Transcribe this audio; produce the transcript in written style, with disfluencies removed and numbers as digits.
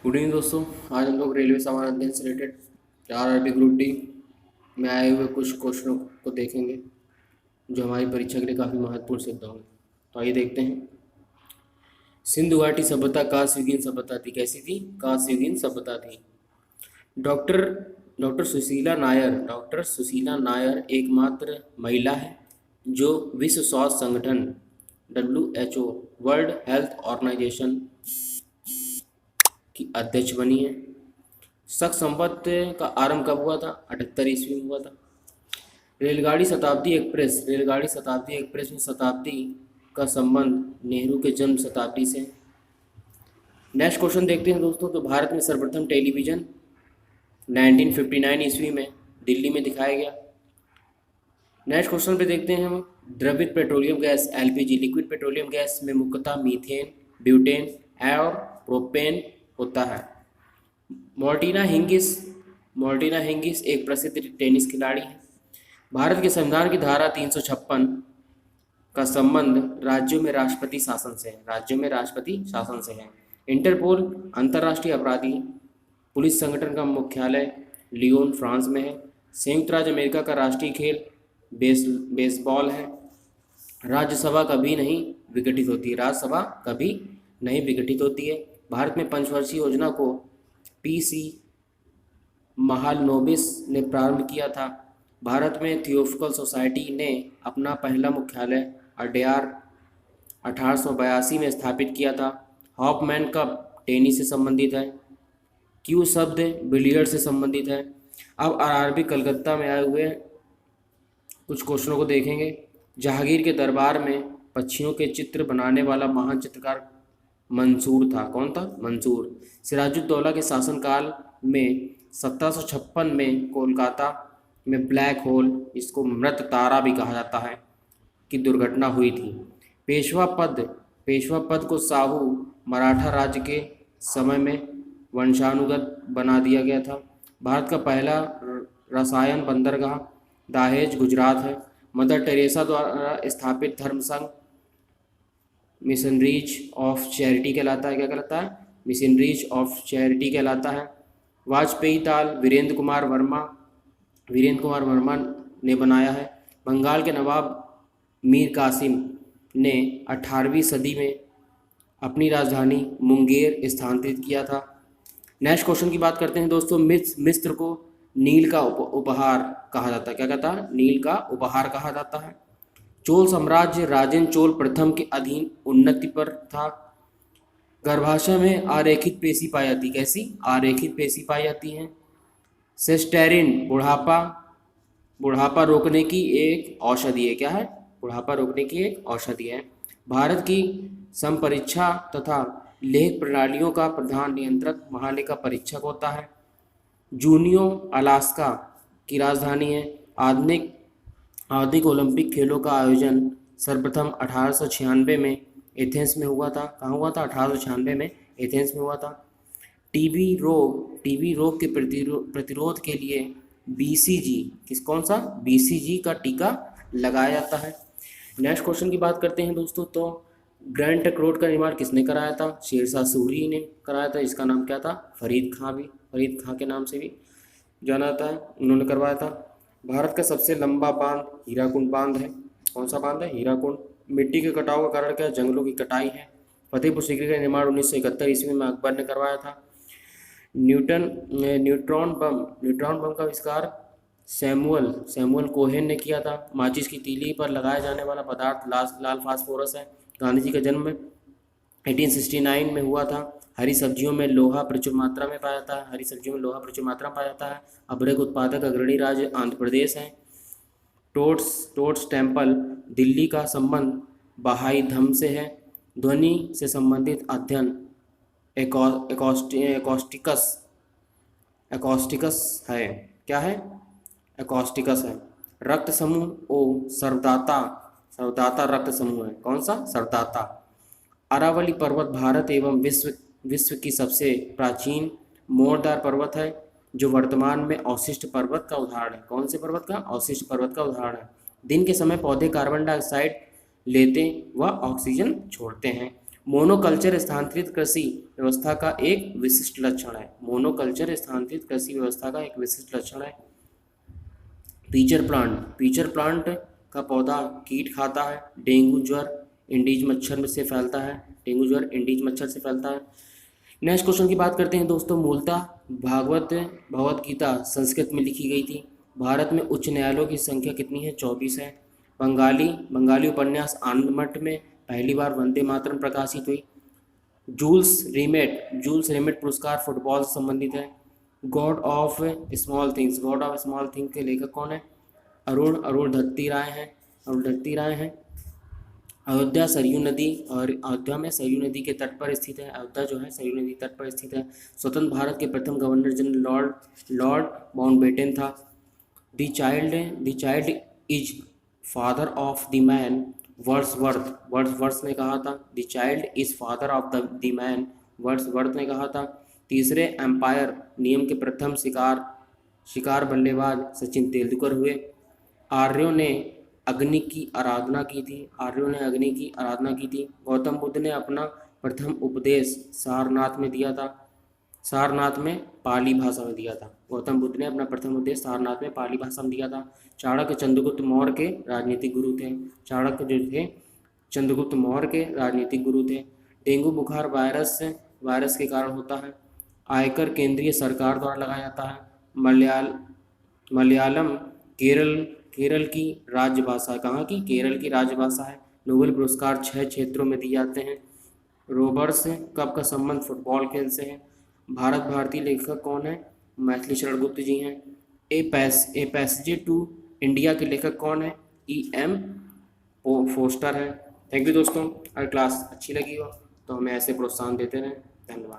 Good evening दोस्तों। आज हम लोग रेलवे सामान्य अध्ययन से रिलेटेड आरआरबी ग्रुप डी में आए हुए कुछ क्वेश्चनों को देखेंगे जो हमारी परीक्षा के लिए काफ़ी महत्वपूर्ण सिद्ध होंगे। तो आइए देखते हैं। सिंधु घाटी सभ्यता कांस्य युगीन सभ्यता थी। कैसी थी? कांस्य युगीन सभ्यता थी। डॉक्टर डॉक्टर सुशीला नायर एकमात्र महिला है जो विश्व स्वास्थ्य संगठन WHO वर्ल्ड हेल्थ ऑर्गेनाइजेशन की अध्यक्ष बनी है। शक संपत्त का आरंभ कब हुआ था? 78 ईस्वी में हुआ था। रेलगाड़ी शताब्दी एक्सप्रेस में शताब्दी का संबंध नेहरू के जन्म शताब्दी से है। नेक्स्ट क्वेश्चन देखते हैं दोस्तों। तो भारत में सर्वप्रथम टेलीविज़न 1959 ईस्वी में दिल्ली में दिखाया गया। नेक्स्ट क्वेश्चन पे देखते हैं हम। द्रवित petroleum gas LPG liquid petroleum gas में मुख्यतः मीथेन, ब्यूटेन और प्रोपेन होता है। मार्टिना हिंगिस एक प्रसिद्ध टेनिस खिलाड़ी है। भारत के संविधान की धारा 356 का संबंध राज्यों में राष्ट्रपति शासन से है। इंटरपोल अंतर्राष्ट्रीय अपराधी पुलिस संगठन का मुख्यालय लियोन, फ्रांस में है। संयुक्त राज्य अमेरिका का राष्ट्रीय खेल बेसबॉल है। राज्यसभा कभी नहीं विघटित होती है। भारत में पंचवर्षीय योजना को PC महालनोबिस ने प्रारंभ किया था। भारत में थियोसॉफिकल सोसाइटी ने अपना पहला मुख्यालय अड्यार 1882 में स्थापित किया था। हॉफमैन कप टेनिस से संबंधित है। क्यू शब्द बिलियर्ड से संबंधित है। अब आरआरबी कलकत्ता में आए हुए कुछ क्वेश्चनों को देखेंगे। जहांगीर के दरबार में पक्षियों के चित्र बनाने वाला महान चित्रकार मंसूर था। कौन था? मंसूर। सिराजुद्दौला के शासनकाल में 1756 में कोलकाता में ब्लैक होल, इसको मृत तारा भी कहा जाता है, की दुर्घटना हुई थी। पेशवा पद को साहू मराठा राज्य के समय में वंशानुगत बना दिया गया था। भारत का पहला रसायन बंदरगाह दाहेज, गुजरात है। मदर टेरेसा द्वारा स्थापित धर्म संघ मिशनरीज ऑफ चैरिटी कहलाता है। क्या कहलाता है? मिशनरीज ऑफ चैरिटी कहलाता है। वाजपेयी ताल वीरेंद्र कुमार वर्मा ने बनाया है। बंगाल के नवाब मीर कासिम ने 18वीं सदी में अपनी राजधानी मुंगेर स्थानांतरित किया था। नेक्स्ट क्वेश्चन की बात करते हैं दोस्तों। मिस्र को नील का उपहार कहा जाता है। क्या कहता है? नील का उपहार कहा जाता है। चोल साम्राज्य राजेंद्र चोल प्रथम के अधीन उन्नति पर था। गर्भाशय में आरेखित पेशी पाई जाती। कैसी? आरेखित पेशी पाई जाती है। सेस्टेरिन बुढ़ापा रोकने की एक औषधि है। क्या है? बुढ़ापा रोकने की एक औषधि है। भारत की संपरीक्षा तथा लेख प्रणालियों का प्रधान नियंत्रक महालेखा परीक्षक होता है। जूनियो अलास्का की राजधानी है। आधुनिक ओलंपिक खेलों का आयोजन सर्वप्रथम 1896 में एथेंस में हुआ था। कहाँ हुआ था? 1896 में एथेंस में हुआ था। टीबी रोग के प्रतिरोध के लिए BCG का टीका लगाया जाता है। नेक्स्ट क्वेश्चन की बात करते हैं दोस्तों। तो ग्रैंड ट्रंक रोड का निर्माण किसने कराया था? शेरशाह सूरी ने कराया था। इसका नाम क्या था? फरीद खां के नाम से भी जाना जाता है, उन्होंने करवाया था। भारत का सबसे लंबा बांध हीराकुंड बांध है। कौन सा बांध है? हीराकुंड। मिट्टी के कटाव का कारण क्या है? जंगलों की कटाई है। फतेहपुर सीकरी का निर्माण 1971 ईस्वी में अकबर ने करवाया था। न्यूट्रॉन बम का आविष्कार सैमुअल कोहेन ने किया था। माचिस की तीली पर लगाया जाने वाला पदार्थ लाल फास्फोरस है। गांधी जी का जन्म 1869 में हुआ था। हरी सब्जियों में लोहा प्रचुर मात्रा में पाया जाता है। अभ्रक उत्पादक अग्रणी राज्य आंध्र प्रदेश है। टोट्स टेम्पल दिल्ली का संबंध बहाई धर्म से है। ध्वनि से संबंधित अध्ययन एकॉस्टिकस है। क्या है? एकॉस्टिकस है। रक्त समूह O सर्वदाता रक्त समूह है। कौन सा? सर्वदाता। अरावली पर्वत भारत एवं विश्व की सबसे प्राचीन मोरदार पर्वत है जो वर्तमान में अवशिष्ट पर्वत का उदाहरण है। कौन से पर्वत का? अवशिष्ट पर्वत का उदाहरण है। दिन के समय पौधे कार्बन डाइऑक्साइड लेते व ऑक्सीजन छोड़ते हैं। मोनोकल्चर स्थानांतरित कृषि व्यवस्था का एक विशिष्ट लक्षण है। मोनोकल्चर स्थानांतरित कृषि व्यवस्था का एक विशिष्ट लक्षण है। पीचर प्लांट का पौधा कीट खाता है। डेंगू ज्वर इंडीज मच्छर से फैलता है। डेंगू ज्वर इंडीज मच्छर से फैलता है। नेक्स्ट क्वेश्चन की बात करते हैं दोस्तों। मूलतः भगवत गीता संस्कृत में लिखी गई थी। भारत में उच्च न्यायालयों की संख्या कितनी है? 24 है। बंगाली उपन्यास आनंदमठ में पहली बार वंदे मातरम प्रकाशित हुई। जूल्स रिमेट पुरस्कार फुटबॉल से संबंधित है। गॉड ऑफ स्मॉल थिंग के लेखक कौन है? अरुणधत्ती राय हैं। अयोध्या सरयू नदी और अयोध्या में सरयू नदी के तट पर स्थित है। अयोध्या जो है सरयू नदी तट पर स्थित है। स्वतंत्र भारत के प्रथम गवर्नर जनरल लॉर्ड माउंटबेटन था। The child is father of the man Wordsworth ने कहा था। The child is father of the man Wordsworth ने कहा था। तीसरे एम्पायर नियम के प्रथम शिकार बल्लेबाज सचिन तेंदुलकर हुए। आर्यों ने अग्नि की आराधना की थी। गौतम बुद्ध ने अपना प्रथम उपदेश सारनाथ में पाली भाषा में दिया था। गौतम बुद्ध ने अपना प्रथम उपदेश सारनाथ में पाली भाषा में दिया था। चाणक्य चंद्रगुप्त मौर्य के राजनीतिक गुरु थे। डेंगू बुखार वायरस के कारण होता है। आयकर केंद्रीय सरकार द्वारा लगाया जाता है। मलयालम केरल की राज्य भाषा है। कहाँ की? केरल की राज्य भाषा है। नोबेल पुरस्कार 6 क्षेत्रों में दिए जाते हैं। रोबर्ट्स कप का संबंध फुटबॉल खेल से है। भारतीय लेखक कौन है? मैथिली शरण गुप्त जी हैं। ए पैसेज टू इंडिया के लेखक कौन है? E.M. फोस्टर है। थैंक यू दोस्तों। अगर क्लास अच्छी लगी हो तो हमें ऐसे प्रोत्साहन देते रहें। धन्यवाद।